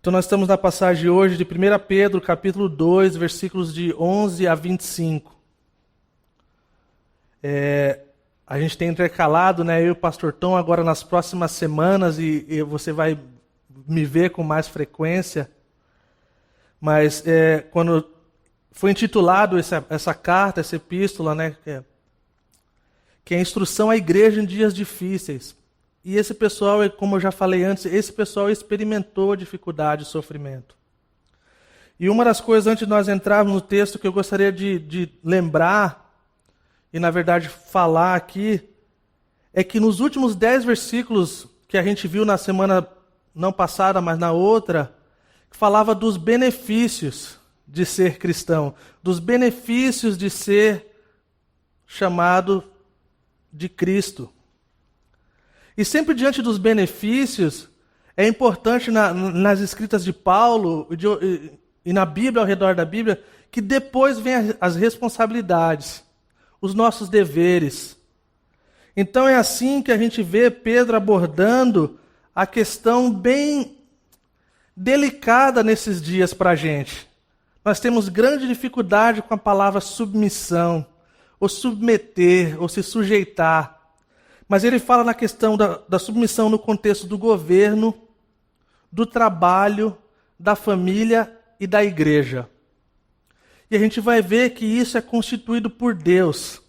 Então nós estamos na passagem hoje de 1 Pedro, capítulo 2, versículos de 11 a 25. A gente tem intercalado, eu e o pastor Tom, agora nas próximas semanas, e você vai me ver com mais frequência. Mas quando foi intitulado essa carta, essa epístola, que é a instrução à igreja em dias difíceis. E esse pessoal, como eu já falei antes, esse pessoal experimentou dificuldade e sofrimento. E uma das coisas, antes de nós entrarmos no texto, que eu gostaria de lembrar, e na verdade falar aqui, é que nos últimos 10 versículos que a gente viu na semana não passada, mas na outra, falava dos benefícios de ser cristão, dos benefícios de ser chamado de Cristo. E sempre diante dos benefícios, é importante nas escritas de Paulo e na Bíblia, ao redor da Bíblia, que depois vem as responsabilidades, os nossos deveres. Então é assim que a gente vê Pedro abordando a questão bem delicada nesses dias para a gente. Nós temos grande dificuldade com a palavra submissão, ou submeter, ou se sujeitar. Mas ele fala na questão da submissão no contexto do governo, do trabalho, da família e da igreja. E a gente vai ver que isso é constituído por Deus.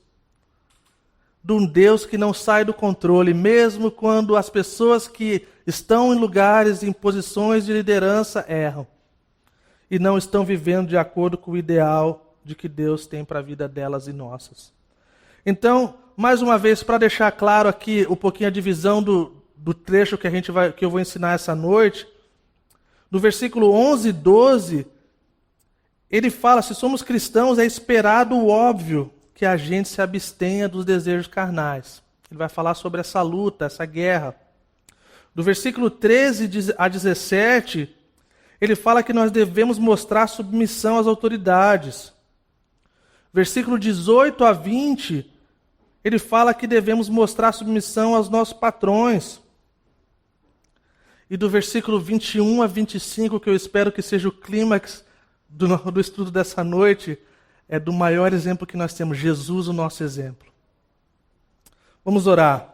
De um Deus que não sai do controle, mesmo quando as pessoas que estão em lugares, em posições de liderança, erram. E não estão vivendo de acordo com o ideal de que Deus tem para a vida delas e nossas. Então, mais uma vez, para deixar claro aqui um pouquinho a divisão do trecho que eu vou ensinar essa noite, no versículo 11 e 12, ele fala, se somos cristãos, é esperado o óbvio que a gente se abstenha dos desejos carnais. Ele vai falar sobre essa luta, essa guerra. Do versículo 13 a 17, ele fala que nós devemos mostrar submissão às autoridades. Versículo 18 a 20, ele fala que devemos mostrar submissão aos nossos patrões. E do versículo 21 a 25, que eu espero que seja o clímax do estudo dessa noite, é do maior exemplo que nós temos, Jesus, o nosso exemplo. Vamos orar.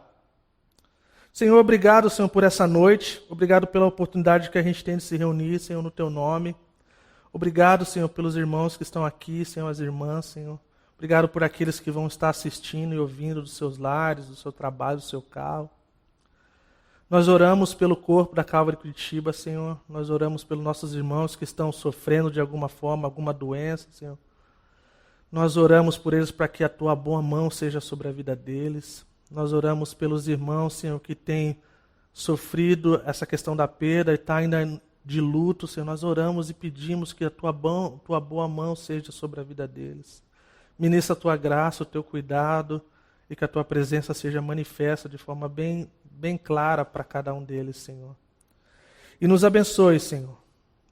Senhor, obrigado, Senhor, por essa noite. Obrigado pela oportunidade que a gente tem de se reunir, Senhor, no Teu nome. Obrigado, Senhor, pelos irmãos que estão aqui, Senhor, as irmãs, Senhor. Obrigado por aqueles que vão estar assistindo e ouvindo dos seus lares, do seu trabalho, do seu carro. Nós oramos pelo corpo da Calvary Curitiba, Senhor. Nós oramos pelos nossos irmãos que estão sofrendo de alguma forma, alguma doença, Senhor. Nós oramos por eles para que a Tua boa mão seja sobre a vida deles. Nós oramos pelos irmãos, Senhor, que têm sofrido essa questão da perda e está ainda de luto, Senhor. Nós oramos e pedimos que a Tua boa mão seja sobre a vida deles. Ministra a Tua graça, o Teu cuidado e que a Tua presença seja manifesta de forma bem clara para cada um deles, Senhor. E nos abençoe, Senhor.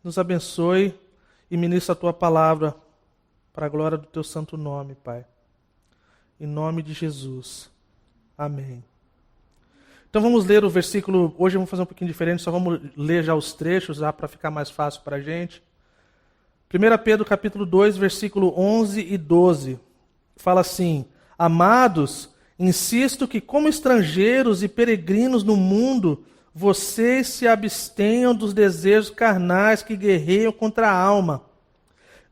Nos abençoe e ministra a Tua palavra para a glória do Teu santo nome, Pai. Em nome de Jesus. Amém. Então vamos ler o versículo, hoje vamos fazer um pouquinho diferente, só vamos ler já os trechos para ficar mais fácil para a gente. 1 Pedro capítulo 2, versículo 11 e 12, fala assim: Amados, insisto que como estrangeiros e peregrinos no mundo, vocês se abstenham dos desejos carnais que guerreiam contra a alma.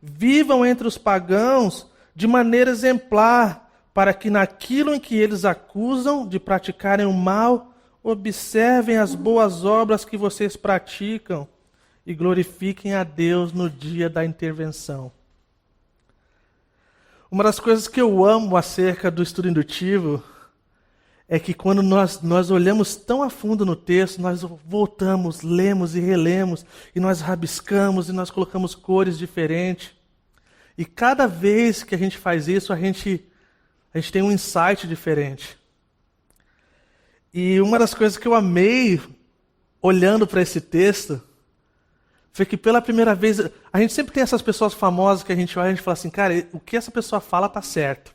Vivam entre os pagãos de maneira exemplar, para que naquilo em que eles acusam de praticarem o mal, observem as boas obras que vocês praticam e glorifiquem a Deus no dia da intervenção. Uma das coisas que eu amo acerca do estudo indutivo é que quando nós olhamos tão a fundo no texto, nós voltamos, lemos e relemos, e nós rabiscamos e nós colocamos cores diferentes. E cada vez que a gente faz isso, a gente tem um insight diferente. E uma das coisas que eu amei olhando para esse texto foi que pela primeira vez, a gente sempre tem essas pessoas famosas que a gente olha e a gente fala assim, cara, o que essa pessoa fala tá certo,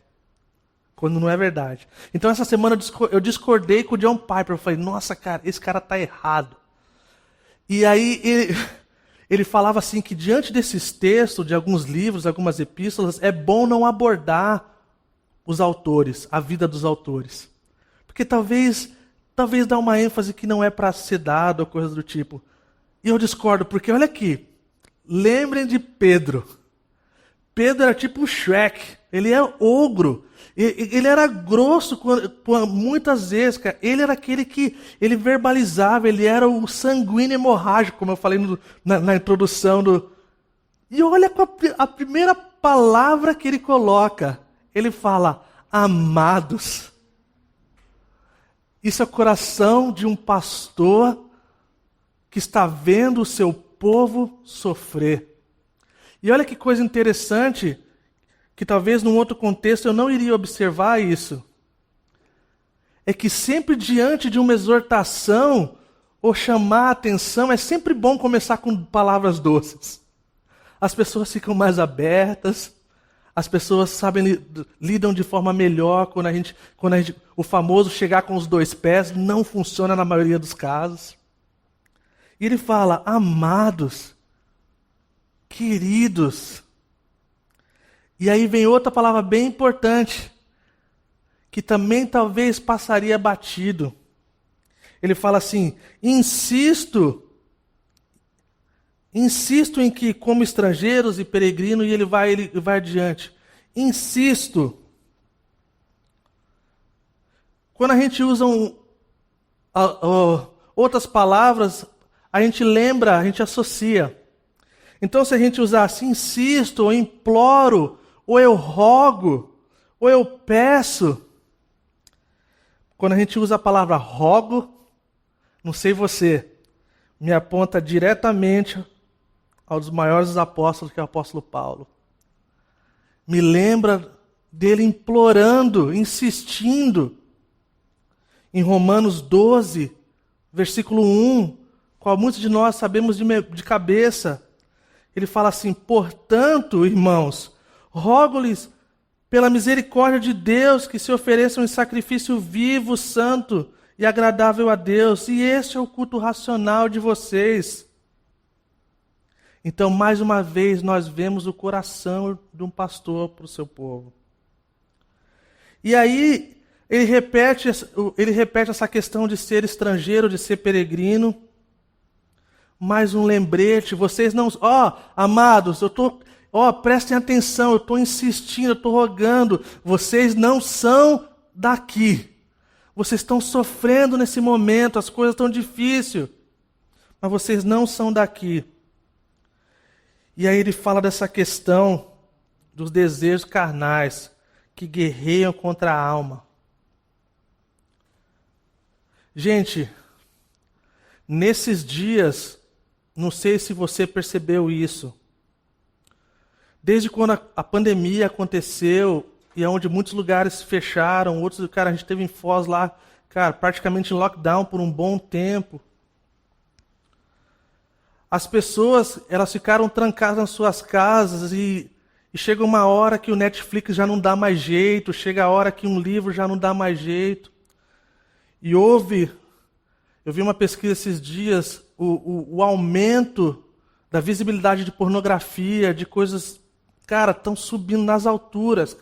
quando não é verdade. Então essa semana eu discordei com o John Piper, eu falei, nossa cara, esse cara tá errado. E aí ele falava assim que diante desses textos, de alguns livros, algumas epístolas, é bom não abordar os autores, a vida dos autores. Porque talvez dá uma ênfase que não é para ser dado ou coisa do tipo. E eu discordo, porque olha aqui, lembrem de Pedro. Pedro era tipo o Shrek, ele é ogro. Ele era grosso muitas vezes, cara. Ele era aquele que ele verbalizava, ele era o sanguíneo hemorrágico, como eu falei na introdução do. E olha a primeira palavra que ele coloca. Ele fala, amados. Isso é o coração de um pastor que está vendo o seu povo sofrer. E olha que coisa interessante, que talvez num outro contexto eu não iria observar isso. É que sempre diante de uma exortação ou chamar a atenção, é sempre bom começar com palavras doces. As pessoas ficam mais abertas, as pessoas lidam de forma melhor quando o famoso chegar com os dois pés não funciona na maioria dos casos. E ele fala, amados, queridos. E aí vem outra palavra bem importante, que também talvez passaria batido. Ele fala assim, insisto em que, como estrangeiros e peregrinos, e ele vai adiante. Insisto. Quando a gente usa outras palavras, a gente lembra, a gente associa. Então, se a gente usar assim, insisto, ou imploro, ou eu rogo, ou eu peço. Quando a gente usa a palavra rogo, não sei você, me aponta diretamente ao dos maiores apóstolos, que é o apóstolo Paulo. Me lembra dele implorando, insistindo. Em Romanos 12, versículo 1, qual muitos de nós sabemos de cabeça. Ele fala assim, portanto, irmãos, rogo-lhes pela misericórdia de Deus que se ofereçam em sacrifício vivo, santo e agradável a Deus. E este é o culto racional de vocês. Então, mais uma vez, nós vemos o coração de um pastor para o seu povo. E aí, ele repete essa questão de ser estrangeiro, de ser peregrino. Mais um lembrete, vocês não... amados, prestem atenção, eu estou insistindo, eu estou rogando. Vocês não são daqui. Vocês estão sofrendo nesse momento, as coisas estão difíceis. Mas vocês não são daqui. E aí ele fala dessa questão dos desejos carnais que guerreiam contra a alma. Gente, nesses dias, não sei se você percebeu isso, desde quando a pandemia aconteceu, e onde muitos lugares fecharam, outros, a gente teve em Foz lá, praticamente em lockdown por um bom tempo. As pessoas, elas ficaram trancadas nas suas casas e chega uma hora que o Netflix já não dá mais jeito, chega a hora que um livro já não dá mais jeito. E eu vi uma pesquisa esses dias, o aumento da visibilidade de pornografia, de coisas, estão subindo nas alturas,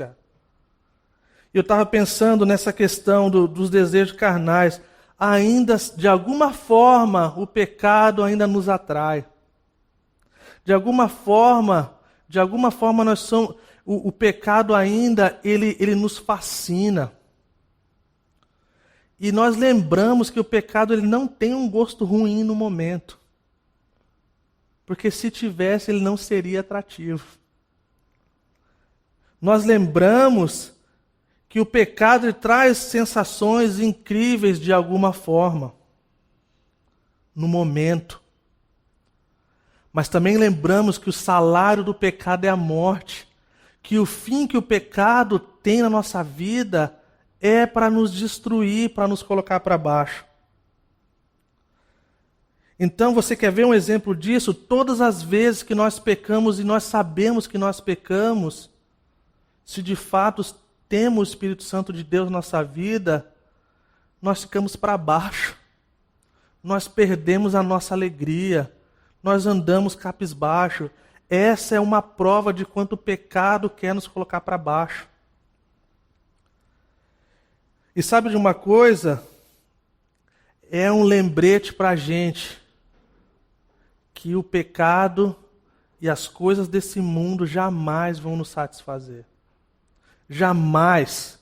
E eu estava pensando nessa questão dos desejos carnais. Ainda, de alguma forma, o pecado ainda nos atrai. De alguma forma nós somos, o pecado ainda, ele nos fascina. E nós lembramos que o pecado ele não tem um gosto ruim no momento. Porque se tivesse, ele não seria atrativo. Nós lembramos que o pecado ele traz sensações incríveis de alguma forma, no momento. Mas também lembramos que o salário do pecado é a morte, que o fim que o pecado tem na nossa vida é para nos destruir, para nos colocar para baixo. Então, você quer ver um exemplo disso? Todas as vezes que nós pecamos e nós sabemos que nós pecamos, se de fato temos o Espírito Santo de Deus na nossa vida, nós ficamos para baixo. Nós perdemos a nossa alegria. nós andamos cabisbaixo. Essa é uma prova de quanto o pecado quer nos colocar para baixo. E sabe de uma coisa? É um lembrete para a gente que o pecado e as coisas desse mundo jamais vão nos satisfazer. Jamais.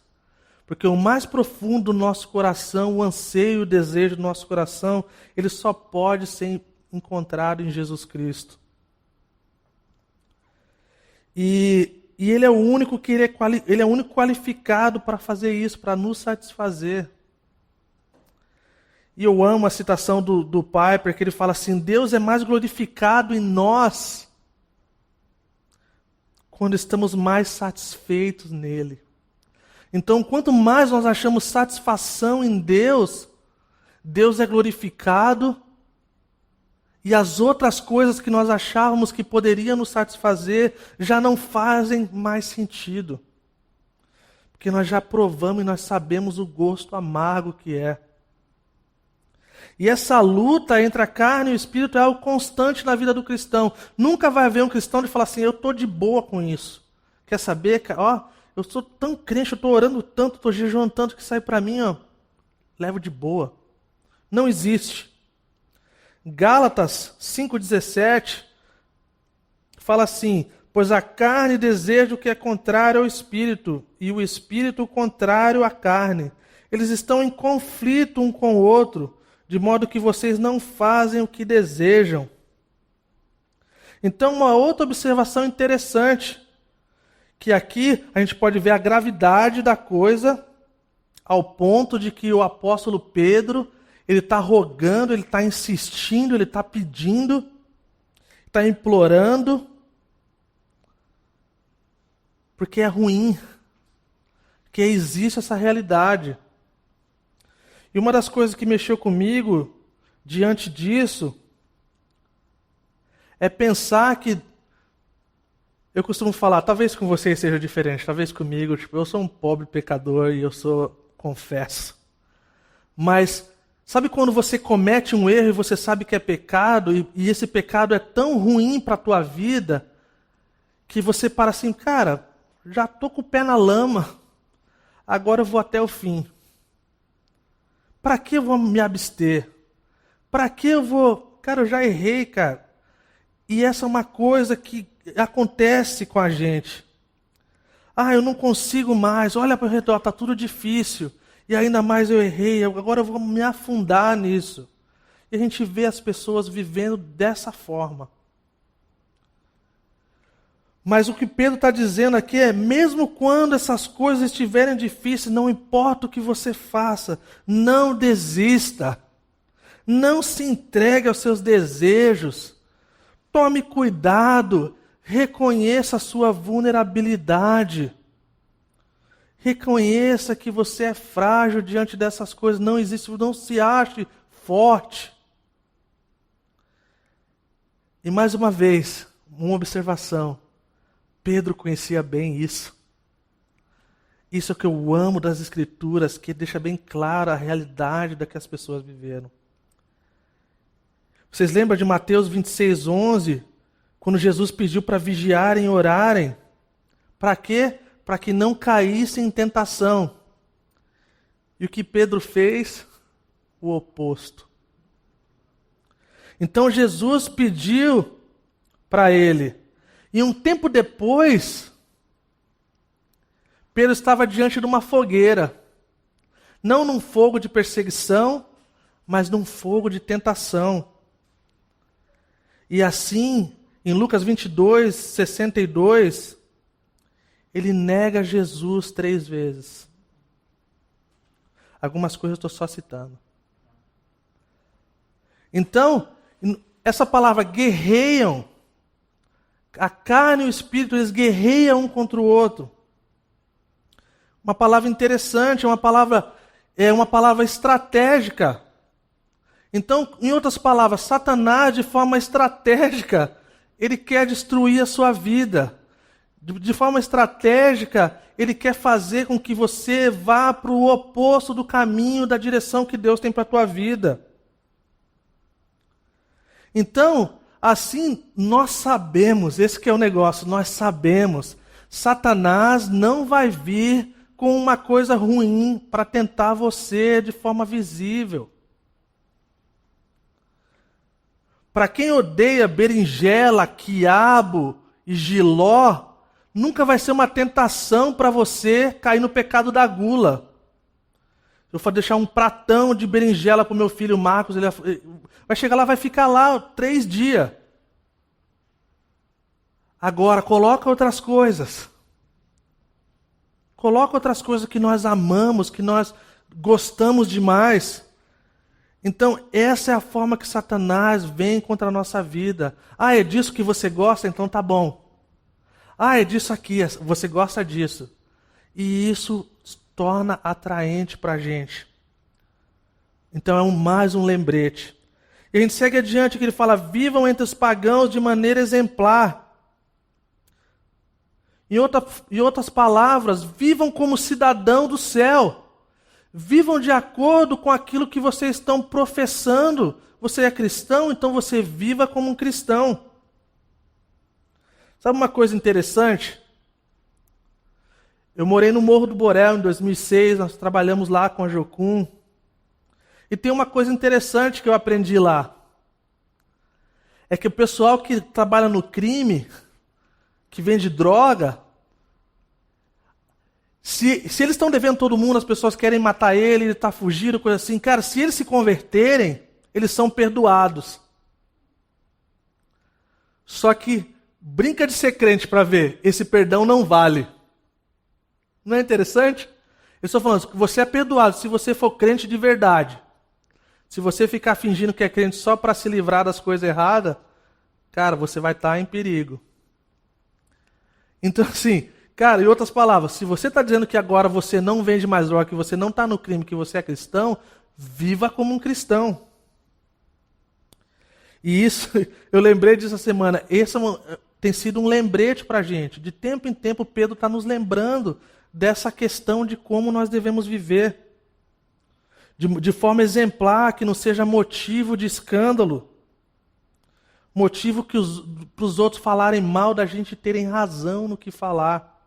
Porque o mais profundo do nosso coração, o anseio e o desejo do nosso coração, ele só pode ser encontrado em Jesus Cristo. E ele é o único que ele é o único qualificado para fazer isso, para nos satisfazer. E eu amo a citação do Piper, que ele fala assim: Deus é mais glorificado em nós quando estamos mais satisfeitos nele. Então, quanto mais nós achamos satisfação em Deus, Deus é glorificado, e as outras coisas que nós achávamos que poderiam nos satisfazer já não fazem mais sentido. Porque nós já provamos e nós sabemos o gosto amargo que é. E essa luta entre a carne e o espírito é algo constante na vida do cristão. Nunca vai haver um cristão de falar assim: eu estou de boa com isso. Quer saber? Ó, eu sou tão crente, eu estou orando tanto, estou jejuando tanto, que sai para mim, ó, levo de boa. Não existe. Gálatas 5,17 fala assim: pois a carne deseja o que é contrário ao espírito, e o espírito o contrário à carne. Eles estão em conflito um com o outro, de modo que vocês não fazem o que desejam. Então, uma outra observação interessante, que aqui a gente pode ver a gravidade da coisa, ao ponto de que o apóstolo Pedro, ele está rogando, ele está insistindo, ele está pedindo, está implorando, porque é ruim, porque existe essa realidade. E uma das coisas que mexeu comigo diante disso é pensar que, eu costumo falar, talvez com vocês seja diferente, talvez comigo, eu sou um pobre pecador e confesso. Mas sabe quando você comete um erro e você sabe que é pecado, e esse pecado é tão ruim para a tua vida, que você para assim: cara, já estou com o pé na lama, agora eu vou até o fim. Para que eu vou me abster? Para que eu vou... Cara, eu já errei, cara. E essa é uma coisa que acontece com a gente. Ah, eu não consigo mais, olha para o redor, está tudo difícil. E ainda mais eu errei, agora eu vou me afundar nisso. E a gente vê as pessoas vivendo dessa forma. Mas o que Pedro está dizendo aqui é: mesmo quando essas coisas estiverem difíceis, não importa o que você faça, não desista. Não se entregue aos seus desejos. Tome cuidado, reconheça a sua vulnerabilidade. Reconheça que você é frágil diante dessas coisas, não se ache forte. E mais uma vez, uma observação. Pedro conhecia bem isso. Isso é o que eu amo das Escrituras, que deixa bem clara a realidade da que as pessoas viveram. Vocês lembram de Mateus 26:11, quando Jesus pediu para vigiarem e orarem? Para quê? Para que não caíssem em tentação. E o que Pedro fez? O oposto. Então Jesus pediu para ele. E um tempo depois, Pedro estava diante de uma fogueira. Não num fogo de perseguição, mas num fogo de tentação. E assim, em Lucas 22:62, ele nega Jesus 3 vezes. Algumas coisas eu estou só citando. Então, essa palavra guerreiam, a carne e o espírito, eles guerreiam um contra o outro. Uma palavra interessante, uma palavra estratégica. Então, em outras palavras, Satanás, de forma estratégica, ele quer destruir a sua vida. De forma estratégica, ele quer fazer com que você vá para o oposto do caminho, da direção que Deus tem para a tua vida. Então, assim nós sabemos, esse que é o negócio, nós sabemos, Satanás não vai vir com uma coisa ruim para tentar você de forma visível. Para quem odeia berinjela, quiabo e jiló, nunca vai ser uma tentação para você cair no pecado da gula. Eu vou deixar um pratão de berinjela para o meu filho Marcos, ele vai chegar lá, vai ficar lá 3 dias. Agora, coloca outras coisas. Coloca outras coisas que nós amamos, que nós gostamos demais. Então, essa é a forma que Satanás vem contra a nossa vida. Ah, é disso que você gosta? Então tá bom. Ah, é disso aqui, você gosta disso. E isso torna atraente para a gente. Então é mais um lembrete. E a gente segue adiante que ele fala, vivam entre os pagãos de maneira exemplar. Em outras palavras, vivam como cidadão do céu. Vivam de acordo com aquilo que vocês estão professando. Você é cristão, então você viva como um cristão. Sabe uma coisa interessante? Eu morei no Morro do Borel em 2006, nós trabalhamos lá com a Jocum. E tem uma coisa interessante que eu aprendi lá. É que o pessoal que trabalha no crime, que vende droga, se eles estão devendo todo mundo, as pessoas querem matar ele está fugindo, coisa assim, cara, se eles se converterem, eles são perdoados. Só que, brinca de ser crente para ver, esse perdão não vale. Não é interessante? Eu estou falando que você é perdoado se você for crente de verdade. Se você ficar fingindo que é crente só para se livrar das coisas erradas, cara, você vai estar em perigo. Então assim, cara, em outras palavras, se você está dizendo que agora você não vende mais droga, que você não está no crime, que você é cristão, viva como um cristão. E isso, eu lembrei disso essa semana, tem sido um lembrete para a gente. De tempo em tempo, Pedro está nos lembrando dessa questão de como nós devemos viver. De forma exemplar, que não seja motivo de escândalo. Motivo para os outros falarem mal da gente terem razão no que falar.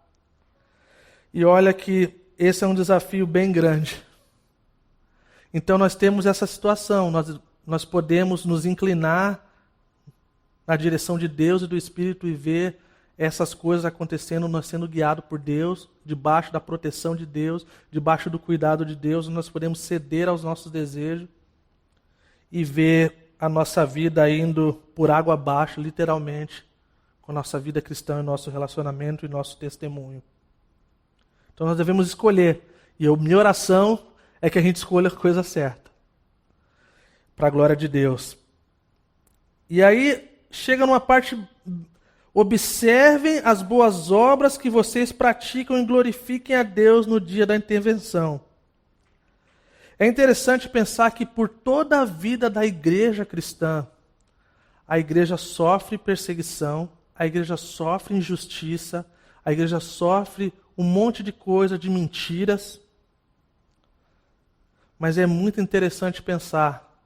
E olha que esse é um desafio bem grande. Então nós temos essa situação, nós podemos nos inclinar na direção de Deus e do Espírito e ver essas coisas acontecendo, nós sendo guiados por Deus, debaixo da proteção de Deus, debaixo do cuidado de Deus, nós podemos ceder aos nossos desejos e ver a nossa vida indo por água abaixo, literalmente, com a nossa vida cristã, e nosso relacionamento e nosso testemunho. Então nós devemos escolher, e minha oração é que a gente escolha a coisa certa, para a glória de Deus. E aí, chega numa parte... Observem as boas obras que vocês praticam e glorifiquem a Deus no dia da intervenção. É interessante pensar que por toda a vida da igreja cristã, a igreja sofre perseguição, a igreja sofre injustiça, a igreja sofre um monte de coisa, de mentiras. Mas é muito interessante pensar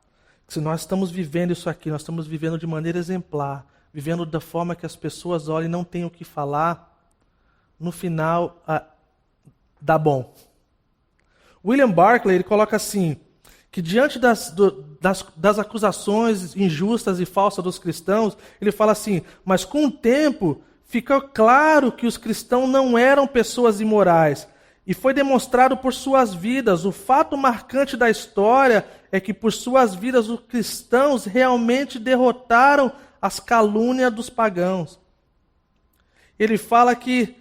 que se nós estamos vivendo isso aqui, nós estamos vivendo de maneira exemplar, vivendo da forma que as pessoas olham e não têm o que falar, no final dá bom. William Barclay ele coloca assim, que diante das acusações injustas e falsas dos cristãos, ele fala assim, mas com o tempo ficou claro que os cristãos não eram pessoas imorais, e foi demonstrado por suas vidas. O fato marcante da história é que por suas vidas os cristãos realmente derrotaram as calúnias dos pagãos. Ele fala que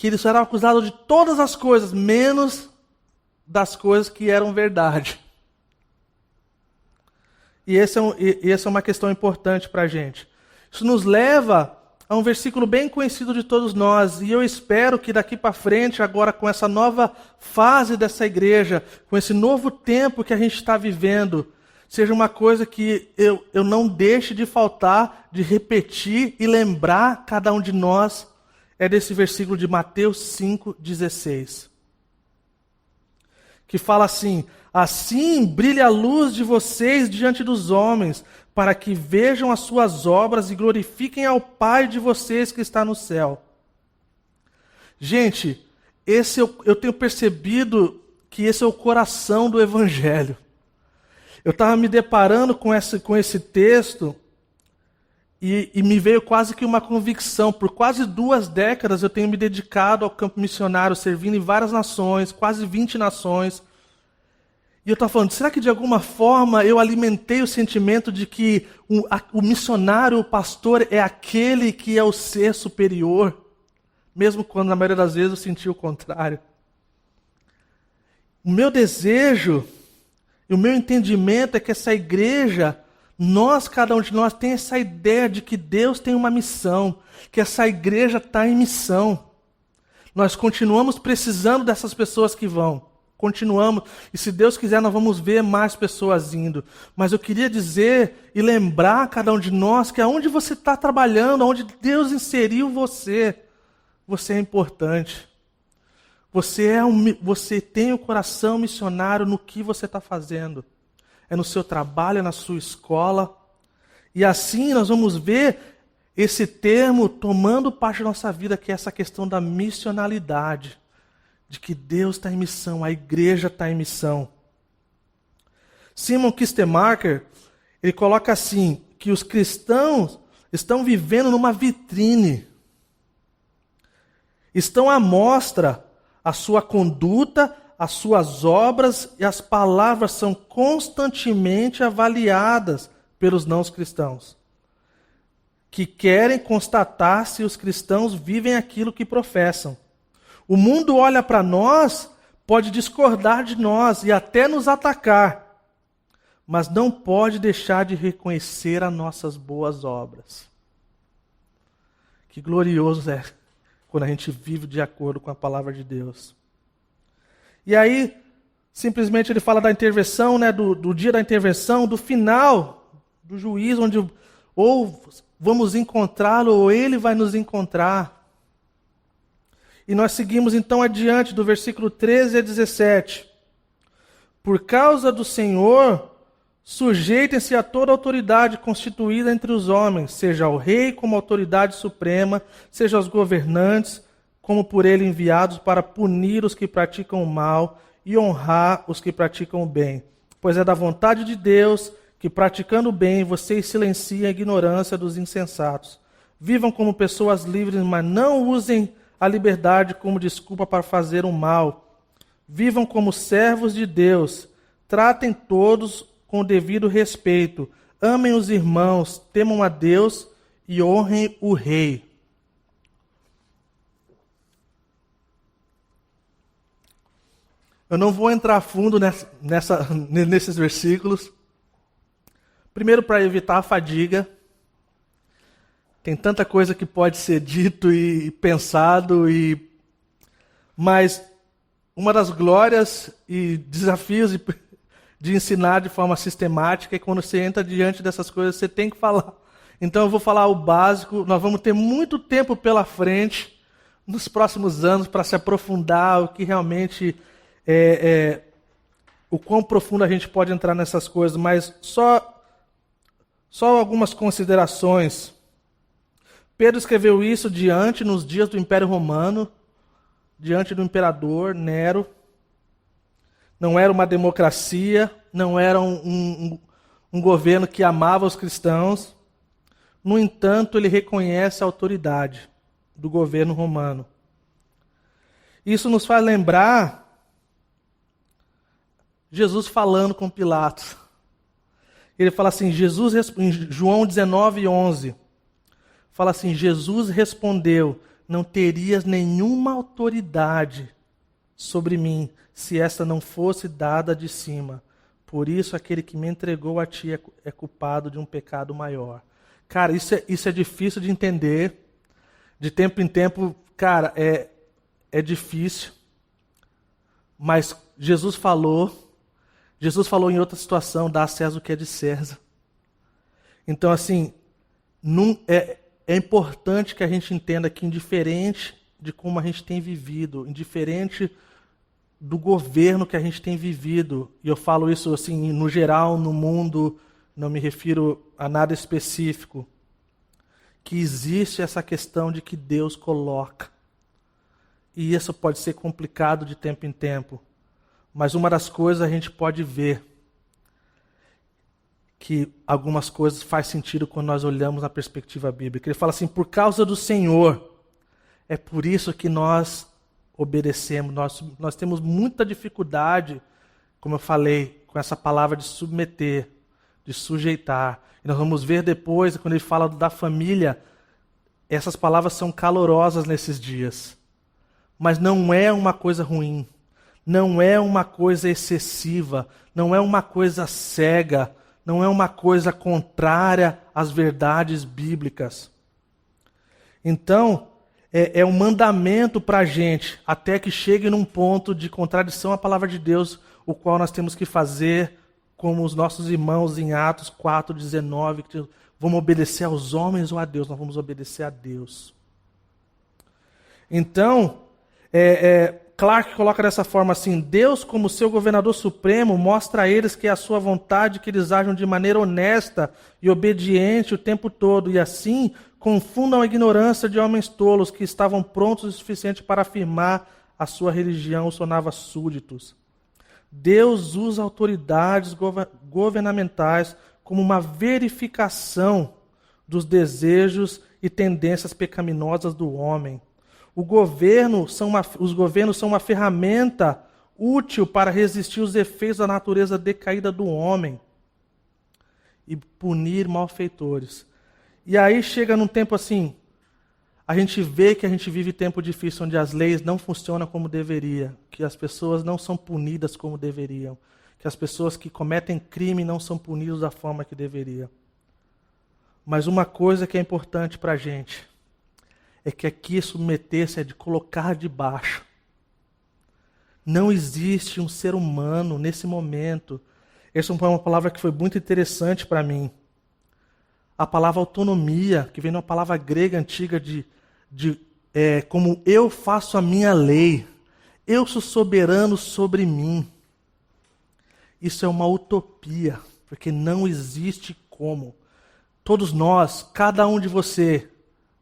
eles eram acusados de todas as coisas, menos das coisas que eram verdade. E essa é uma questão importante para a gente. Isso nos leva a um versículo bem conhecido de todos nós, e eu espero que daqui para frente, agora com essa nova fase dessa igreja, com esse novo tempo que a gente está vivendo, seja uma coisa que eu não deixe de faltar, de repetir e lembrar cada um de nós, é desse versículo de Mateus 5,16. que fala assim: assim brilha a luz de vocês diante dos homens, para que vejam as suas obras e glorifiquem ao Pai de vocês que está no céu. Gente, eu tenho percebido que esse é o coração do Evangelho. Eu estava me deparando com esse texto e me veio quase que uma convicção. Por quase 2 décadas eu tenho me dedicado ao campo missionário, servindo em várias nações, quase 20 nações. E eu estava falando, será que de alguma forma eu alimentei o sentimento de que o missionário, o pastor, é aquele que é o ser superior? Mesmo quando na maioria das vezes eu senti o contrário. O meu desejo e o meu entendimento é que essa igreja, cada um de nós tem essa ideia de que Deus tem uma missão, que essa igreja está em missão. Nós continuamos precisando dessas pessoas que vão. Continuamos, e se Deus quiser nós vamos ver mais pessoas indo. Mas eu queria dizer e lembrar a cada um de nós que aonde você está trabalhando, aonde Deus inseriu você é importante. Você tem o coração missionário no que você está fazendo. É no seu trabalho, é na sua escola. E assim nós vamos ver esse termo tomando parte da nossa vida, que é essa questão da missionalidade. De que Deus está em missão, a igreja está em missão. Simon Kistemaker, ele coloca assim, que os cristãos estão vivendo numa vitrine. Estão à mostra a sua conduta, as suas obras e as palavras são constantemente avaliadas pelos não-cristãos, que querem constatar se os cristãos vivem aquilo que professam. O mundo olha para nós, pode discordar de nós e até nos atacar, mas não pode deixar de reconhecer as nossas boas obras. Que glorioso é quando a gente vive de acordo com a palavra de Deus. E aí, simplesmente ele fala da intervenção, né, do dia da intervenção, do final do juízo, onde ou vamos encontrá-lo ou ele vai nos encontrar. E nós seguimos então adiante do versículo 13 a 17. Por causa do Senhor, sujeitem-se a toda autoridade constituída entre os homens, seja o rei como autoridade suprema, seja os governantes como por ele enviados para punir os que praticam o mal e honrar os que praticam o bem. Pois é da vontade de Deus que, praticando o bem, vocês silenciem a ignorância dos insensatos. Vivam como pessoas livres, mas não usem a liberdade como desculpa para fazer o mal. Vivam como servos de Deus. Tratem todos com o devido respeito. Amem os irmãos, temam a Deus e honrem o rei. Eu não vou entrar a fundo nesses versículos. Primeiro, para evitar a fadiga. Tem tanta coisa que pode ser dito e pensado, mas uma das glórias e desafios de ensinar de forma sistemática é quando você entra diante dessas coisas, você tem que falar. Então eu vou falar o básico, nós vamos ter muito tempo pela frente, nos próximos anos, para se aprofundar o que realmente o quão profundo a gente pode entrar nessas coisas, mas só algumas considerações. Pedro escreveu isso nos dias do Império Romano, diante do imperador Nero. Não era uma democracia, não era um governo que amava os cristãos. No entanto, ele reconhece a autoridade do governo romano. Isso nos faz lembrar Jesus falando com Pilatos. Ele fala assim, em João 19:11, fala assim, Jesus respondeu, não terias nenhuma autoridade sobre mim, se esta não fosse dada de cima. Por isso, aquele que me entregou a ti é culpado de um pecado maior. Cara, isso é difícil de entender. De tempo em tempo, cara, é difícil. Mas Jesus falou em outra situação, dá a César o que é de César. Então, assim, é importante que a gente entenda que, indiferente de como a gente tem vivido, indiferente do governo que a gente tem vivido, e eu falo isso assim no geral, no mundo, não me refiro a nada específico, que existe essa questão de que Deus coloca. E isso pode ser complicado de tempo em tempo, mas uma das coisas a gente pode ver que algumas coisas faz sentido quando nós olhamos na perspectiva bíblica. Ele fala assim, por causa do Senhor, é por isso que nós obedecemos. Nós temos muita dificuldade, como eu falei, com essa palavra de submeter, de sujeitar. E nós vamos ver depois, quando ele fala da família, essas palavras são calorosas nesses dias. Mas não é uma coisa ruim, não é uma coisa excessiva, não é uma coisa cega, não é uma coisa contrária às verdades bíblicas. Então, é um mandamento para a gente, até que chegue num ponto de contradição à palavra de Deus, o qual nós temos que fazer como os nossos irmãos em Atos 4:19, que dizem, vamos obedecer aos homens ou a Deus? Nós vamos obedecer a Deus. Então, Clark coloca dessa forma assim, Deus, como seu governador supremo, mostra a eles que é a sua vontade que eles ajam de maneira honesta e obediente o tempo todo, e assim confundam a ignorância de homens tolos que estavam prontos o suficiente para afirmar a sua religião, os tornava súditos. Deus usa autoridades governamentais como uma verificação dos desejos e tendências pecaminosas do homem. Os governos são uma ferramenta útil para resistir os efeitos da natureza decaída do homem e punir malfeitores. E aí chega num tempo assim, a gente vê que a gente vive tempo difícil, onde as leis não funcionam como deveria, que as pessoas não são punidas como deveriam, que as pessoas que cometem crime não são punidas da forma que deveriam. Mas uma coisa que é importante para a gente, é que aqui submeter-se é de colocar debaixo. Não existe um ser humano nesse momento. Essa é uma palavra que foi muito interessante para mim. A palavra autonomia, que vem de uma palavra grega antiga como eu faço a minha lei. Eu sou soberano sobre mim. Isso é uma utopia, porque não existe como. Todos nós, cada um de você,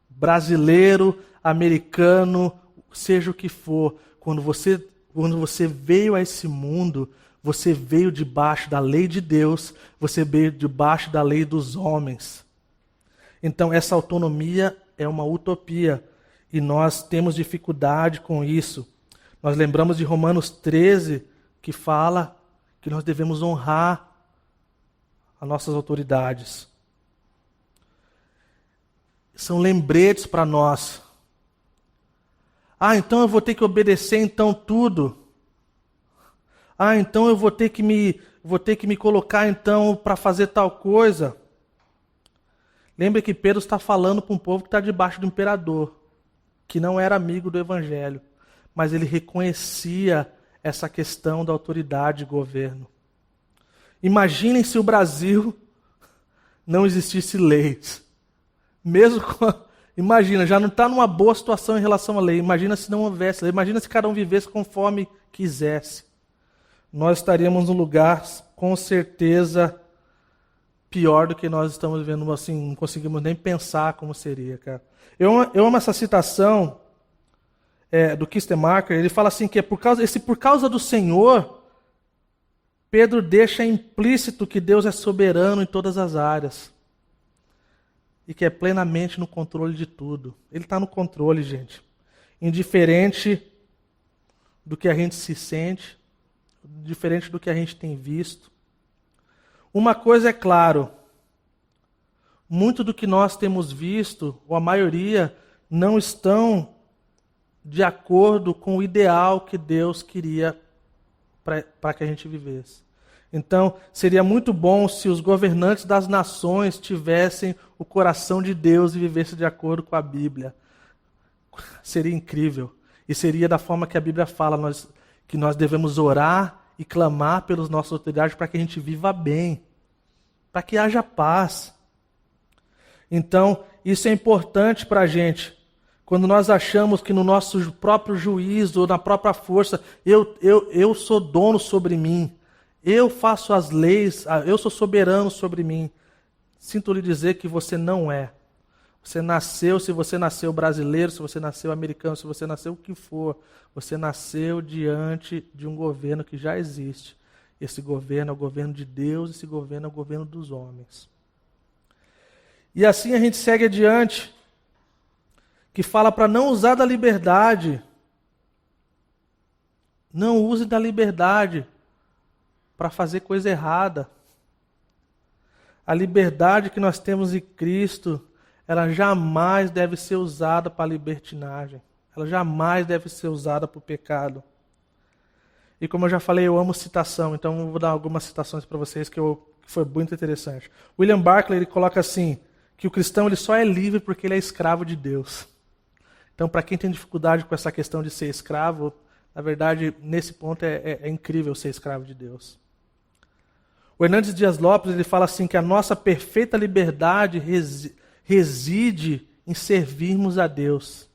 brasileiro, americano, seja o que for, quando você veio a esse mundo, você veio debaixo da lei de Deus, você veio debaixo da lei dos homens. Então essa autonomia é uma utopia e nós temos dificuldade com isso. Nós lembramos de Romanos 13, que fala que nós devemos honrar as nossas autoridades. São lembretes para nós. Então eu vou ter que obedecer então tudo. Então eu vou ter que me colocar então para fazer tal coisa. Lembre que Pedro está falando para um povo que está debaixo do imperador, que não era amigo do evangelho, mas ele reconhecia essa questão da autoridade e governo. Imaginem se o Brasil não existisse leis. Imagina, já não está numa boa situação em relação à lei. Imagina se não houvesse lei. Imagina se cada um vivesse conforme quisesse. Nós estaríamos num lugar, com certeza, pior do que nós estamos vivendo. Assim, não conseguimos nem pensar como seria, cara. Eu amo essa citação do Kistemaker. Ele fala assim que por causa do Senhor, Pedro deixa implícito que Deus é soberano em todas as áreas. E que é plenamente no controle de tudo. Ele está no controle, gente. Indiferente do que a gente se sente, diferente do que a gente tem visto. Uma coisa é claro, muito do que nós temos visto, ou a maioria, não estão de acordo com o ideal que Deus queria para que a gente vivesse. Então, seria muito bom se os governantes das nações tivessem o coração de Deus e vivessem de acordo com a Bíblia. Seria incrível. E seria da forma que a Bíblia fala, que nós devemos orar e clamar pelas nossas autoridades para que a gente viva bem, para que haja paz. Então, isso é importante para a gente, Quando nós achamos que no nosso próprio juízo, ou na própria força, eu sou dono sobre mim, eu faço as leis, eu sou soberano sobre mim. Sinto lhe dizer que você não é. Você nasceu, se você nasceu brasileiro, se você nasceu americano, se você nasceu o que for, você nasceu diante de um governo que já existe. Esse governo é o governo de Deus, esse governo é o governo dos homens. E assim a gente segue adiante, que fala para não usar da liberdade. Não use da liberdade para fazer coisa errada. A liberdade que nós temos em Cristo, ela jamais deve ser usada para libertinagem. Ela jamais deve ser usada para o pecado. E como eu já falei, eu amo citação, então eu vou dar algumas citações para vocês que foi muito interessante. William Barclay, ele coloca assim, que o cristão ele só é livre porque ele é escravo de Deus. Então, para quem tem dificuldade com essa questão de ser escravo, na verdade, nesse ponto é incrível ser escravo de Deus. O Hernandes Dias Lopes, ele fala assim, que a nossa perfeita liberdade reside em servirmos a Deus.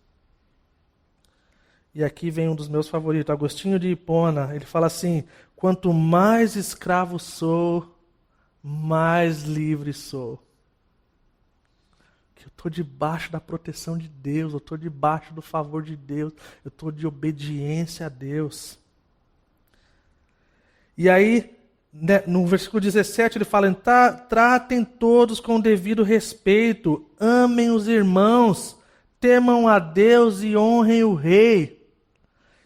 E aqui vem um dos meus favoritos, Agostinho de Hipona. Ele fala assim, quanto mais escravo sou, mais livre sou. Eu estou debaixo da proteção de Deus, eu estou debaixo do favor de Deus, eu estou de obediência a Deus. E aí, né, no versículo 17, ele fala, tratem todos com devido respeito, amem os irmãos, temam a Deus e honrem o rei.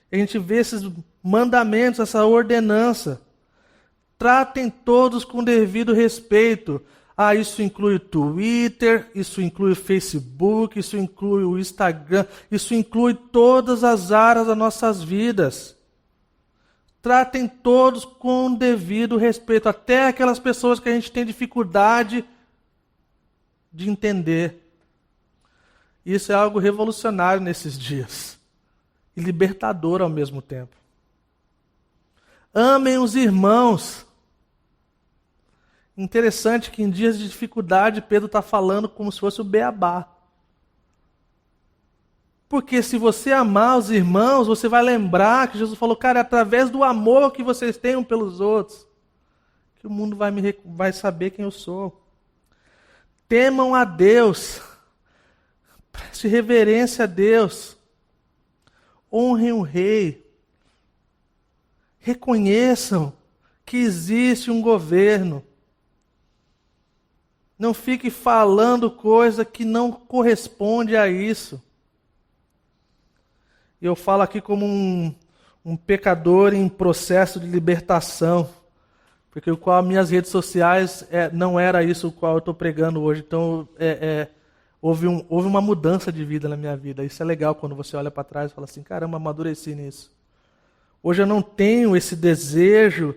A gente vê esses mandamentos, essa ordenança. Tratem todos com devido respeito. Isso inclui o Twitter, isso inclui o Facebook, isso inclui o Instagram, isso inclui todas as áreas das nossas vidas. Tratem todos com devido respeito, até aquelas pessoas que a gente tem dificuldade de entender. Isso é algo revolucionário nesses dias e libertador ao mesmo tempo. Amem os irmãos. Interessante que em dias de dificuldade Pedro está falando como se fosse o beabá. Porque se você amar os irmãos, você vai lembrar que Jesus falou, cara, é através do amor que vocês têm um pelos outros, que o mundo vai saber quem eu sou. Temam a Deus, preste reverência a Deus, honrem o rei, reconheçam que existe um governo. Não fique falando coisa que não corresponde a isso. Eu falo aqui como um pecador em processo de libertação, porque o qual minhas redes sociais não era isso o qual eu estou pregando hoje. Então houve uma mudança de vida na minha vida. Isso é legal quando você olha para trás e fala assim, caramba, amadureci nisso. Hoje eu não tenho esse desejo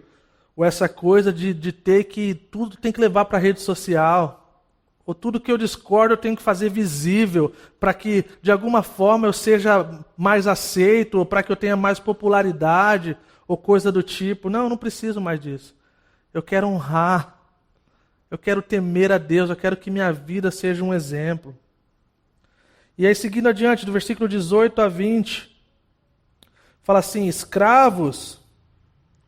ou essa coisa de ter que, tudo tem que levar para a rede social, ou tudo que eu discordo eu tenho que fazer visível, para que de alguma forma eu seja mais aceito, ou para que eu tenha mais popularidade, ou coisa do tipo. Não, eu não preciso mais disso. Eu quero honrar, eu quero temer a Deus, eu quero que minha vida seja um exemplo. E aí, seguindo adiante, do versículo 18 a 20, fala assim, escravos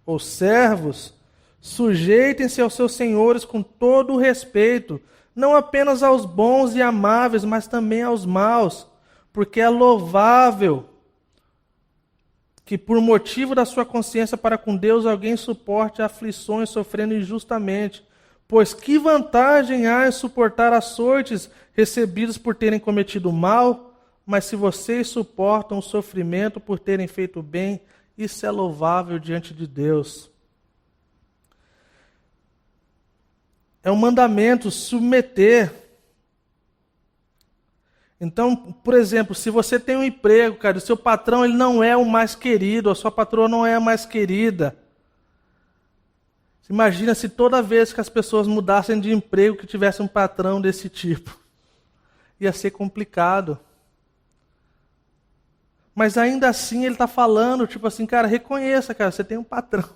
ou servos, sujeitem-se aos seus senhores com todo o respeito, não apenas aos bons e amáveis, mas também aos maus, porque é louvável que por motivo da sua consciência para com Deus alguém suporte aflições sofrendo injustamente, pois que vantagem há em suportar açoites recebidos por terem cometido mal, mas se vocês suportam o sofrimento por terem feito bem, isso é louvável diante de Deus. É um mandamento submeter. Então, por exemplo, se você tem um emprego, cara, o seu patrão ele não é o mais querido, a sua patroa não é a mais querida. Imagina se toda vez que as pessoas mudassem de emprego que tivesse um patrão desse tipo. Ia ser complicado. Mas ainda assim ele está falando, tipo assim, cara, reconheça, cara, você tem um patrão.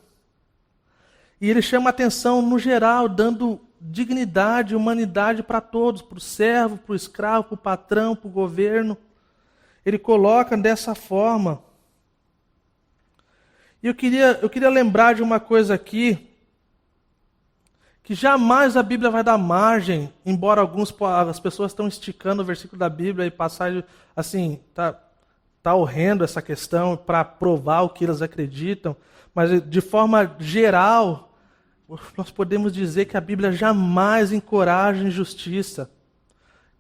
E ele chama atenção no geral, dando dignidade, humanidade para todos, para o servo, para o escravo, para o patrão, para o governo. Ele coloca dessa forma. E eu queria lembrar de uma coisa aqui, que jamais a Bíblia vai dar margem, embora as pessoas estão esticando o versículo da Bíblia e passar assim, tá horrendo essa questão para provar o que eles acreditam, mas de forma geral, nós podemos dizer que a Bíblia jamais encoraja injustiça,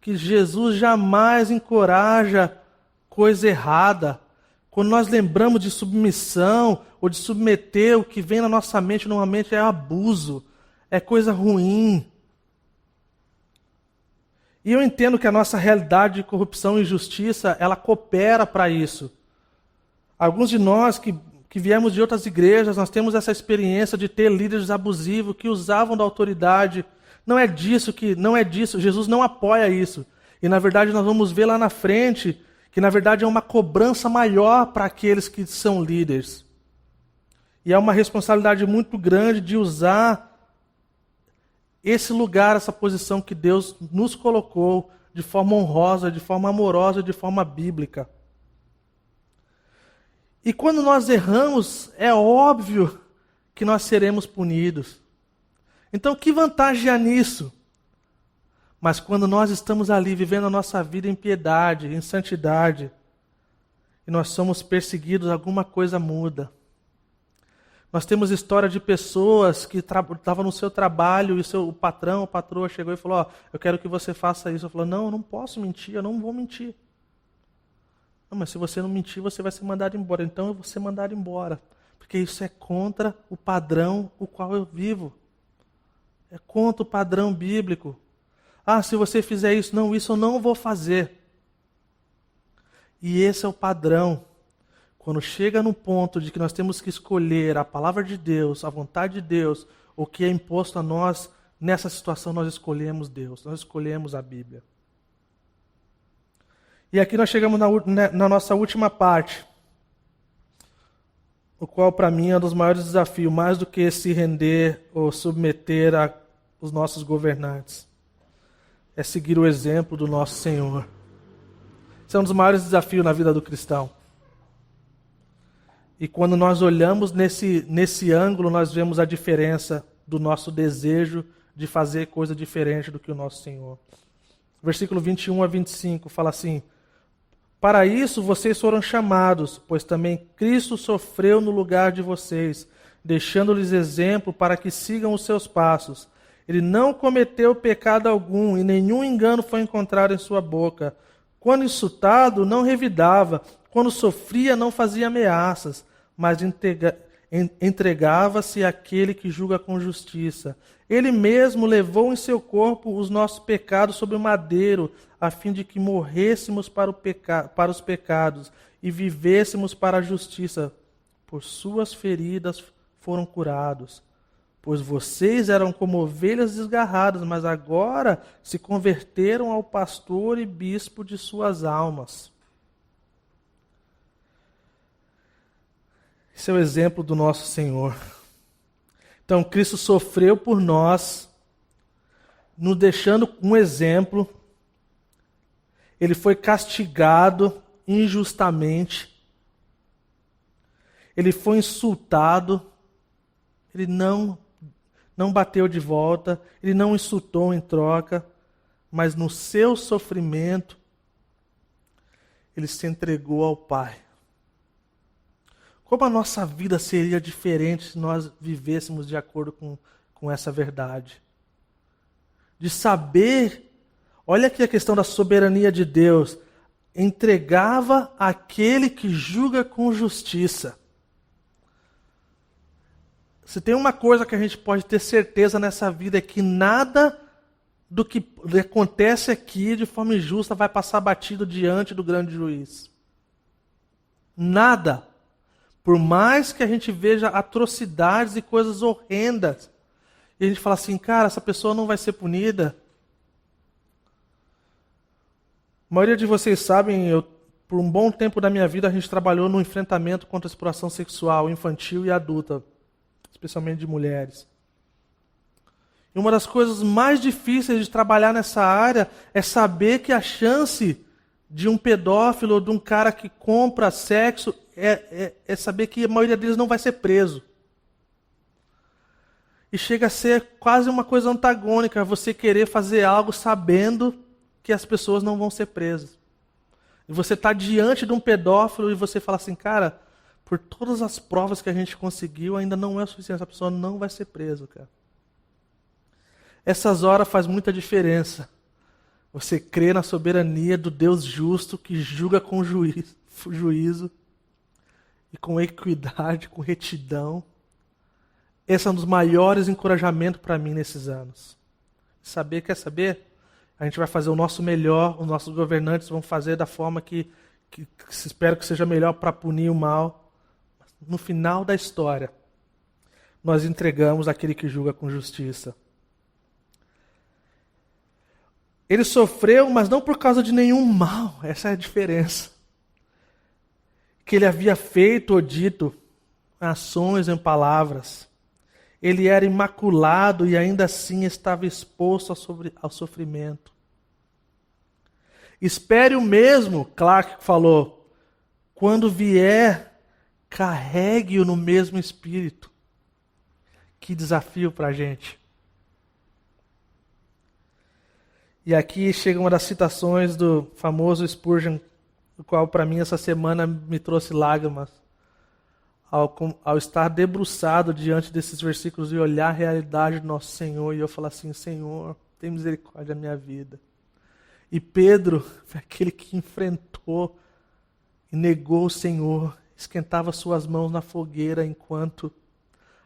que Jesus jamais encoraja coisa errada. Quando nós lembramos de submissão ou de submeter, o que vem na nossa mente normalmente é abuso, é coisa ruim. E eu entendo que a nossa realidade de corrupção e injustiça, ela coopera para isso. Alguns de nós que viemos de outras igrejas, nós temos essa experiência de ter líderes abusivos que usavam da autoridade. Não é disso, Jesus não apoia isso. E na verdade nós vamos ver lá na frente que na verdade é uma cobrança maior para aqueles que são líderes. E é uma responsabilidade muito grande de usar esse lugar, essa posição que Deus nos colocou de forma honrosa, de forma amorosa, de forma bíblica. E quando nós erramos, é óbvio que nós seremos punidos. Então, que vantagem há nisso? Mas quando nós estamos ali vivendo a nossa vida em piedade, em santidade, e nós somos perseguidos, alguma coisa muda. Nós temos história de pessoas que estavam no seu trabalho e o patrão ou patroa chegou e falou, eu quero que você faça isso. Eu falei, não, eu não posso mentir, eu não vou mentir. Não, mas se você não mentir, você vai ser mandado embora. Então eu vou ser mandado embora. Porque isso é contra o padrão o qual eu vivo. É contra o padrão bíblico. Se você fizer isso, não, isso eu não vou fazer. E esse é o padrão. Quando chega no ponto de que nós temos que escolher a palavra de Deus, a vontade de Deus, o que é imposto a nós, nessa situação nós escolhemos Deus, nós escolhemos a Bíblia. E aqui nós chegamos na nossa última parte, o qual para mim é um dos maiores desafios, mais do que se render ou submeter aos nossos governantes. É seguir o exemplo do nosso Senhor. Esse é um dos maiores desafios na vida do cristão. E quando nós olhamos nesse ângulo, nós vemos a diferença do nosso desejo de fazer coisa diferente do que o nosso Senhor. Versículo 21 a 25 fala assim, para isso vocês foram chamados, pois também Cristo sofreu no lugar de vocês, deixando-lhes exemplo para que sigam os seus passos. Ele não cometeu pecado algum e nenhum engano foi encontrado em sua boca. Quando insultado, não revidava. Quando sofria, não fazia ameaças, mas entregava-se àquele que julga com justiça. Ele mesmo levou em seu corpo os nossos pecados sobre o madeiro, a fim de que morrêssemos para os pecados e vivêssemos para a justiça. Por suas feridas foram curados. Pois vocês eram como ovelhas desgarradas, mas agora se converteram ao pastor e bispo de suas almas. Esse é o exemplo do nosso Senhor. Então, Cristo sofreu por nós, nos deixando um exemplo. Ele foi castigado injustamente. Ele foi insultado. Ele não bateu de volta. Ele não insultou em troca. Mas no seu sofrimento, ele se entregou ao Pai. Como a nossa vida seria diferente se nós vivêssemos de acordo com essa verdade? De saber, olha aqui a questão da soberania de Deus, entregava àquele que julga com justiça. Se tem uma coisa que a gente pode ter certeza nessa vida é que nada do que acontece aqui de forma injusta vai passar batido diante do grande juiz. Nada. Por mais que a gente veja atrocidades e coisas horrendas, e a gente fala assim, cara, essa pessoa não vai ser punida. A maioria de vocês sabem, por um bom tempo da minha vida, a gente trabalhou no enfrentamento contra a exploração sexual infantil e adulta, especialmente de mulheres. E uma das coisas mais difíceis de trabalhar nessa área é saber que a chance de um pedófilo ou de um cara que compra sexo é saber que a maioria deles não vai ser preso. E chega a ser quase uma coisa antagônica você querer fazer algo sabendo que as pessoas não vão ser presas. E você está diante de um pedófilo e você fala assim, cara, por todas as provas que a gente conseguiu, ainda não é o suficiente, essa pessoa não vai ser presa, cara. Essas horas faz muita diferença. Você crê na soberania do Deus justo que julga com juízo e com equidade, com retidão. Esse é um dos maiores encorajamentos para mim nesses anos. Quer saber? A gente vai fazer o nosso melhor, os nossos governantes vão fazer da forma que espero que seja melhor para punir o mal. No final da história, nós entregamos aquele que julga com justiça. Ele sofreu, mas não por causa de nenhum mal, essa é a diferença. Que ele havia feito ou dito, ações em palavras. Ele era imaculado e ainda assim estava exposto ao sofrimento. Espere o mesmo, Clark falou, quando vier, carregue-o no mesmo espírito. Que desafio para a gente. E aqui chega uma das citações do famoso Spurgeon, o qual para mim essa semana me trouxe lágrimas. Ao estar debruçado diante desses versículos e olhar a realidade do nosso Senhor, e eu falar assim, Senhor, tem misericórdia da minha vida. E Pedro foi aquele que enfrentou e negou o Senhor, esquentava suas mãos na fogueira enquanto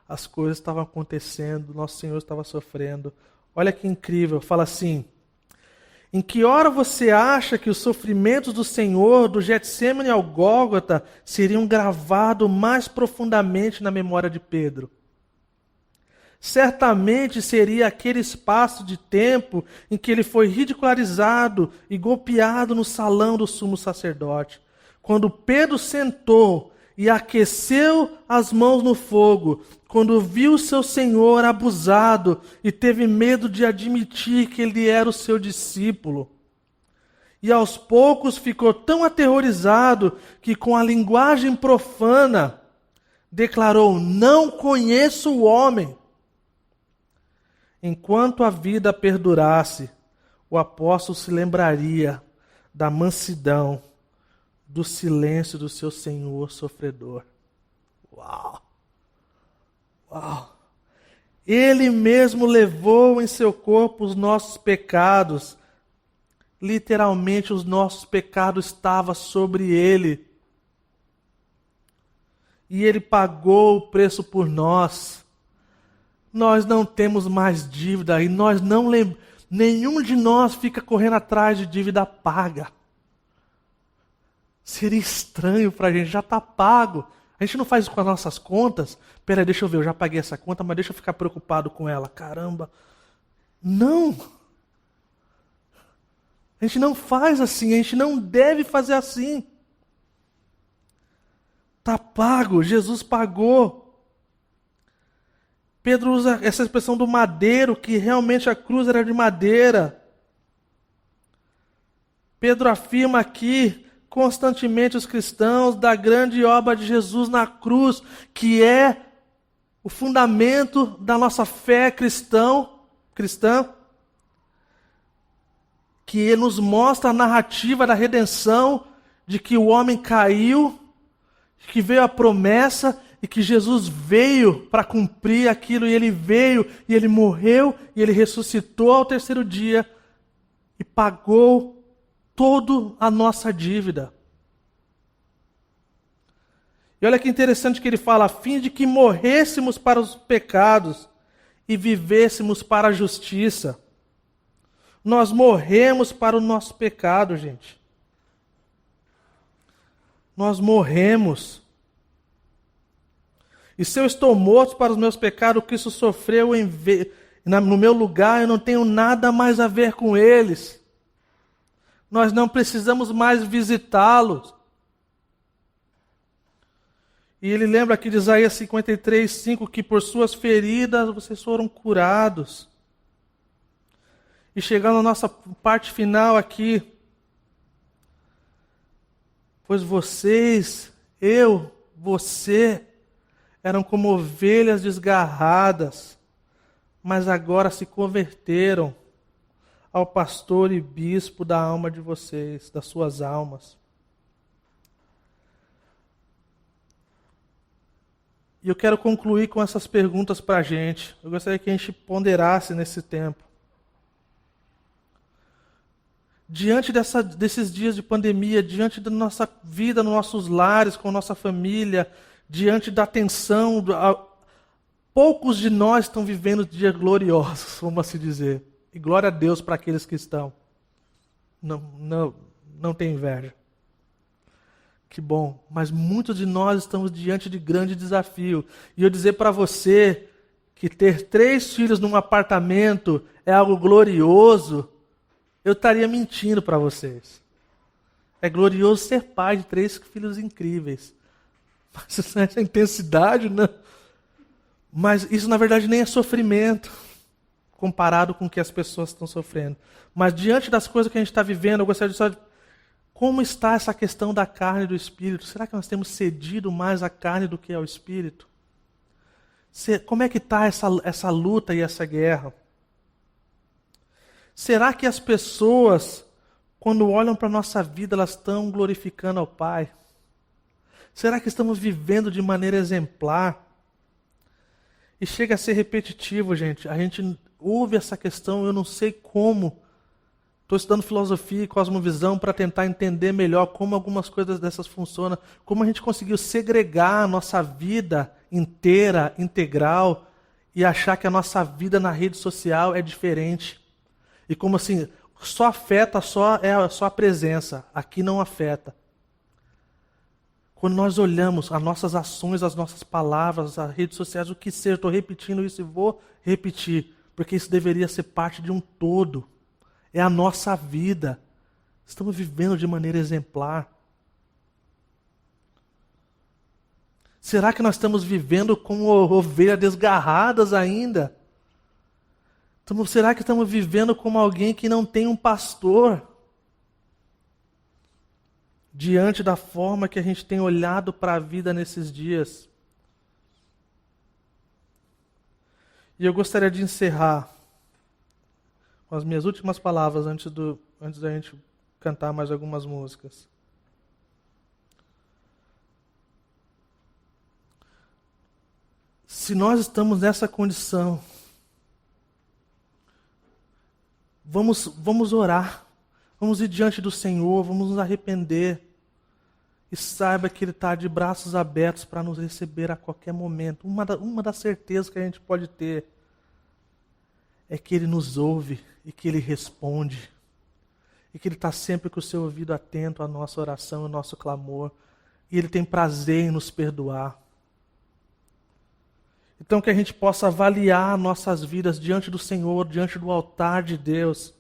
as coisas estavam acontecendo, nosso Senhor estava sofrendo. Olha que incrível, fala assim, em que hora você acha que os sofrimentos do Senhor, do Getsêmani ao Gólgota, seriam gravados mais profundamente na memória de Pedro? Certamente seria aquele espaço de tempo em que ele foi ridicularizado e golpeado no salão do sumo sacerdote. Quando Pedro sentou e aqueceu as mãos no fogo, quando viu seu Senhor abusado e teve medo de admitir que ele era o seu discípulo. E aos poucos ficou tão aterrorizado que com a linguagem profana declarou, não conheço o homem. Enquanto a vida perdurasse, o apóstolo se lembraria da mansidão, do silêncio do seu Senhor sofredor. Uau! Uau! Ele mesmo levou em seu corpo os nossos pecados. Literalmente, os nossos pecados estavam sobre ele. E ele pagou o preço por nós. Nós não temos mais dívida e nenhum de nós fica correndo atrás de dívida paga. Seria estranho para a gente, já está pago. A gente não faz isso com as nossas contas. Peraí, deixa eu ver, eu já paguei essa conta, mas deixa eu ficar preocupado com ela. Caramba. Não. A gente não faz assim, a gente não deve fazer assim. Está pago, Jesus pagou. Pedro usa essa expressão do madeiro, que realmente a cruz era de madeira. Pedro afirma aqui constantemente os cristãos da grande obra de Jesus na cruz, que é o fundamento da nossa fé cristã, que nos mostra a narrativa da redenção, de que o homem caiu, que veio a promessa e que Jesus veio para cumprir aquilo, e ele veio, e ele morreu, e ele ressuscitou ao terceiro dia, e pagou toda a nossa dívida. E olha que interessante que ele fala, a fim de que morrêssemos para os pecados e vivêssemos para a justiça. Nós morremos para o nosso pecado, gente. Nós morremos. E se eu estou morto para os meus pecados, Cristo sofreu no meu lugar, eu não tenho nada mais a ver com eles. Nós não precisamos mais visitá-los. E ele lembra aqui de Isaías 53:5, que por suas feridas vocês foram curados. E chegando à nossa parte final aqui, Pois vocês, você, eram como ovelhas desgarradas, mas agora se converteram ao pastor e bispo da alma de vocês, das suas almas. E eu quero concluir com essas perguntas para a gente. Eu gostaria que a gente ponderasse nesse tempo. Diante desses dias de pandemia, diante da nossa vida nos nossos lares, com a nossa família, diante da tensão, poucos de nós estão vivendo dias gloriosos, vamos assim dizer. E glória a Deus para aqueles que estão. Não tem inveja. Que bom. Mas muitos de nós estamos diante de grande desafio. E eu dizer para você que ter 3 filhos num apartamento é algo glorioso, eu estaria mentindo para vocês. É glorioso ser pai de 3 filhos incríveis. Mas essa intensidade, não. Mas isso na verdade nem é sofrimento, comparado com o que as pessoas estão sofrendo. Mas diante das coisas que a gente está vivendo, eu gostaria de saber como está essa questão da carne e do espírito. Será que nós temos cedido mais à carne do que ao espírito? Como é que está essa luta e essa guerra? Será que as pessoas, quando olham para a nossa vida, elas estão glorificando ao Pai? Será que estamos vivendo de maneira exemplar? E chega a ser repetitivo, gente. A gente ouve essa questão, eu não sei como. Estou estudando filosofia e cosmovisão para tentar entender melhor como algumas coisas dessas funcionam. Como a gente conseguiu segregar a nossa vida inteira, integral, e achar que a nossa vida na rede social é diferente. E como assim, só afeta só a presença, aqui não afeta. Quando nós olhamos as nossas ações, as nossas palavras, as redes sociais, o que seja, estou repetindo isso e vou repetir, porque isso deveria ser parte de um todo. É a nossa vida. Estamos vivendo de maneira exemplar. Será que nós estamos vivendo como ovelhas desgarradas ainda? Será que estamos vivendo como alguém que não tem um pastor? Diante da forma que a gente tem olhado para a vida nesses dias. E eu gostaria de encerrar com as minhas últimas palavras antes da gente cantar mais algumas músicas. Se nós estamos nessa condição, vamos orar, vamos ir diante do Senhor, vamos nos arrepender. E saiba que Ele está de braços abertos para nos receber a qualquer momento. Uma das certezas que a gente pode ter é que Ele nos ouve e que Ele responde. E que Ele está sempre com o seu ouvido atento à nossa oração, ao nosso clamor. E Ele tem prazer em nos perdoar. Então que a gente possa avaliar nossas vidas diante do Senhor, diante do altar de Deus.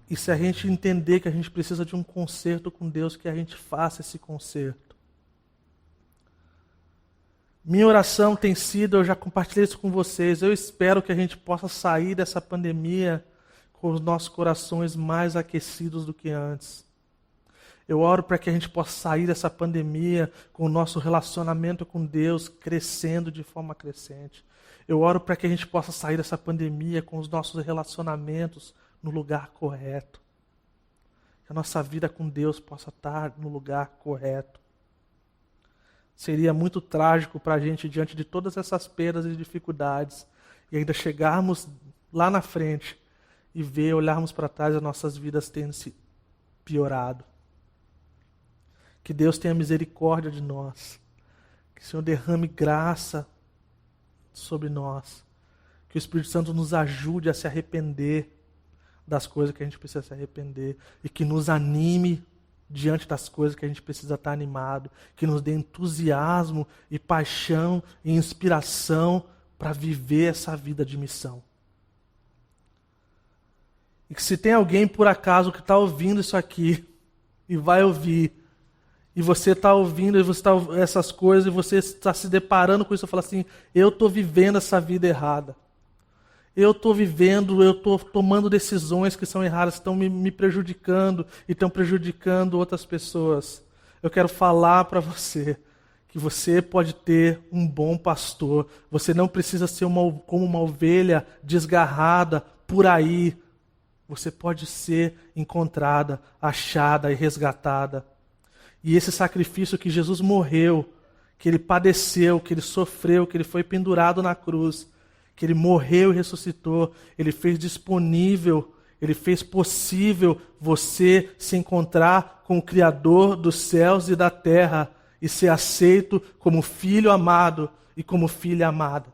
E se a gente entender que a gente precisa de um conserto com Deus, que a gente faça esse conserto. Minha oração tem sido, eu já compartilhei isso com vocês, eu espero que a gente possa sair dessa pandemia com os nossos corações mais aquecidos do que antes. Eu oro para que a gente possa sair dessa pandemia com o nosso relacionamento com Deus crescendo de forma crescente. Eu oro para que a gente possa sair dessa pandemia com os nossos relacionamentos no lugar correto. Que a nossa vida com Deus possa estar no lugar correto. Seria muito trágico para a gente, diante de todas essas perdas e dificuldades, e ainda chegarmos lá na frente e olharmos para trás e as nossas vidas tendo se piorado. Que Deus tenha misericórdia de nós. Que o Senhor derrame graça sobre nós. Que o Espírito Santo nos ajude a se arrepender das coisas que a gente precisa se arrepender. E que nos anime diante das coisas que a gente precisa estar animado. Que nos dê entusiasmo e paixão e inspiração para viver essa vida de missão. E que se tem alguém por acaso que está ouvindo isso aqui e vai ouvir, e você está ouvindo e você está essas coisas e você está se deparando com isso e fala assim, eu estou vivendo essa vida errada. Eu estou vivendo, eu estou tomando decisões que são erradas, que estão me prejudicando e estão prejudicando outras pessoas. Eu quero falar para você que você pode ter um bom pastor. Você não precisa ser como uma ovelha desgarrada por aí. Você pode ser encontrada, achada e resgatada. E esse sacrifício que Jesus morreu, que ele padeceu, que ele sofreu, que ele foi pendurado na cruz, que ele morreu e ressuscitou, ele fez disponível, ele fez possível você se encontrar com o Criador dos céus e da terra e ser aceito como filho amado e como filha amada.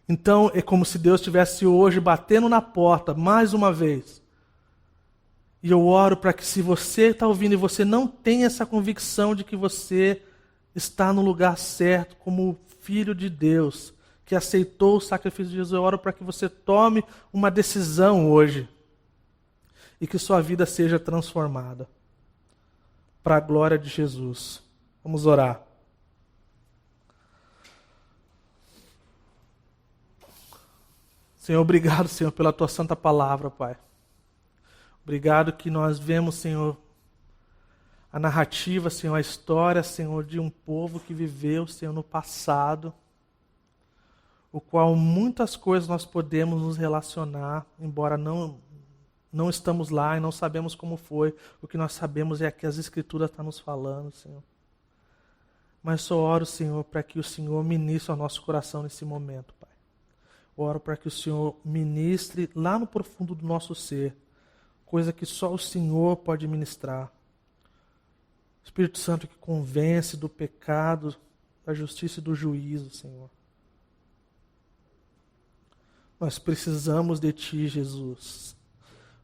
Então é como se Deus estivesse hoje batendo na porta mais uma vez. E eu oro para que, se você está ouvindo e você não tem essa convicção de que você está no lugar certo como filho de Deus, que aceitou o sacrifício de Jesus, eu oro para que você tome uma decisão hoje e que sua vida seja transformada para a glória de Jesus. Vamos orar. Senhor, obrigado, Senhor, pela tua santa palavra, Pai. Obrigado que nós vemos, Senhor, a narrativa, Senhor, a história, Senhor, de um povo que viveu, Senhor, no passado, o qual muitas coisas nós podemos nos relacionar, embora não estamos lá e não sabemos como foi. O que nós sabemos é que as Escrituras estão nos falando, Senhor. Mas só oro, Senhor, para que o Senhor ministre ao nosso coração nesse momento, Pai. Oro para que o Senhor ministre lá no profundo do nosso ser, coisa que só o Senhor pode ministrar. Espírito Santo que convence do pecado, da justiça e do juízo, Senhor. Nós precisamos de Ti, Jesus.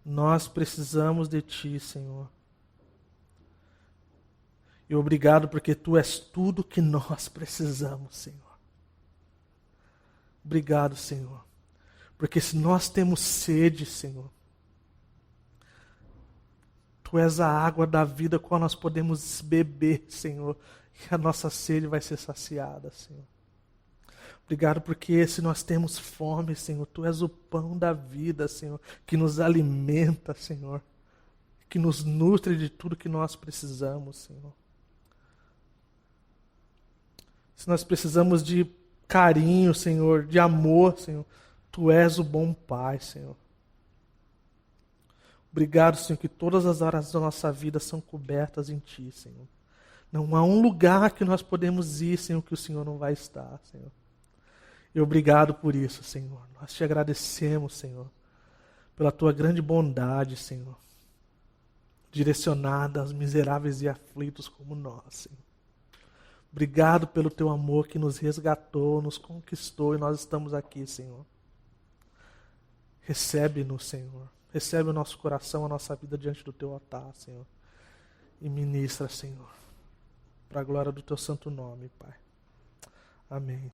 Nós precisamos de Ti, Senhor. E obrigado porque Tu és tudo que nós precisamos, Senhor. Obrigado, Senhor. Porque se nós temos sede, Senhor, Tu és a água da vida com a qual nós podemos beber, Senhor. E a nossa sede vai ser saciada, Senhor. Obrigado porque se nós temos fome, Senhor, Tu és o pão da vida, Senhor, que nos alimenta, Senhor, que nos nutre de tudo que nós precisamos, Senhor. Se nós precisamos de carinho, Senhor, de amor, Senhor, Tu és o bom Pai, Senhor. Obrigado, Senhor, que todas as áreas da nossa vida são cobertas em Ti, Senhor. Não há um lugar que nós podemos ir, Senhor, que o Senhor não vai estar, Senhor. E obrigado por isso, Senhor. Nós Te agradecemos, Senhor, pela Tua grande bondade, Senhor, direcionada aos miseráveis e aflitos como nós, Senhor. Obrigado pelo Teu amor que nos resgatou, nos conquistou e nós estamos aqui, Senhor. Recebe-nos, Senhor. Recebe o nosso coração, a nossa vida diante do Teu altar, Senhor. E ministra, Senhor, para a glória do Teu santo nome, Pai. Amém.